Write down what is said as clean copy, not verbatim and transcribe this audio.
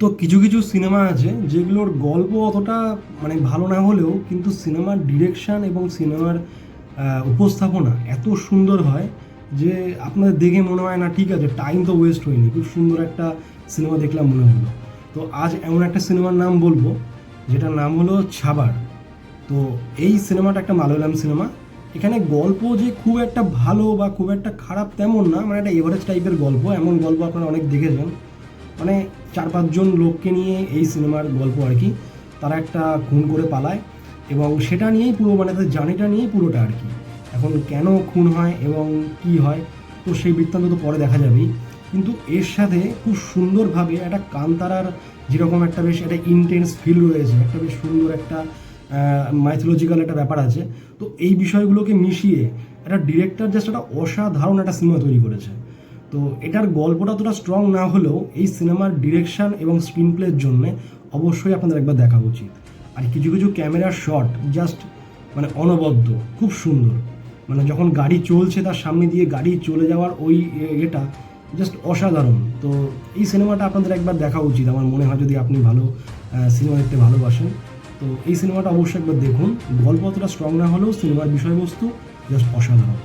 তো কিছু কিছু সিনেমা আছে যেগুলোর গল্প অতটা মানে ভালো না হলেও কিন্তু সিনেমার ডিরেকশন এবং সিনেমার উপস্থাপনা এত সুন্দর হয় যে আপনাদের দেখে মনে হয় না ঠিক আছে, টাইম তো ওয়েস্ট হয়নি, খুব সুন্দর একটা সিনেমা দেখলাম মনে হলো। তো আজ এমন একটা সিনেমার নাম বলবো যেটার নাম হলো ছাবার। তো এই সিনেমাটা একটা মালয়ালাম সিনেমা। এখানে গল্প যে খুব একটা ভালো বা খুব একটা খারাপ তেমন না, মানে একটা এভারেজ টাইপের গল্প। এমন গল্প আপনারা অনেক দেখেছেন, মানে 4-5 জন লোককে নিয়ে এই সিনেমার গল্প আর কি। তারা একটা খুন করে পালায় এবং সেটা নিয়েই পুরো, মানে তাদের জার্নিটা নিয়েই পুরোটা আর কি। এখন কেন খুন হয় এবং কি হয় তো সেই বৃত্তান্ত তো পরে দেখা যাবেই, কিন্তু এর সাথে খুব সুন্দরভাবে একটা কান্তারার যেরকম একটা বেশ একটা ইন্টেন্স ফিল রয়েছে, একটা বেশ সুন্দর একটা মাইথোলজিক্যাল একটা ব্যাপার আছে। তো এই বিষয়গুলোকে মিশিয়ে একটা ডিরেক্টর জাস্ট একটা অসাধারণ একটা সিনেমা তৈরি করেছে। তো এটার গল্পটা অতটা স্ট্রং না হলেও এই সিনেমার ডিরেকশন এবং স্ক্রিন প্লের জন্য অবশ্যই আপনাদের একবার দেখা উচিত। আর কিছু কিছু ক্যামেরার শট জাস্ট মানে অনবদ্য, খুব সুন্দর। মানে যখন গাড়ি চলছে তার সামনে দিয়ে গাড়ি চলে যাওয়ার ওই এটা জাস্ট অসাধারণ। তো এই সিনেমাটা আপনাদের একবার দেখা উচিত আমার মনে হয়, যদি আপনি ভালো সিনেমা দেখতে ভালোবাসেন। তো এই সিনেমাটা অবশ্যই একবার দেখুন। গল্প অতটা স্ট্রং না হলেও সিনেমার বিষয়বস্তু জাস্ট অসাধারণ।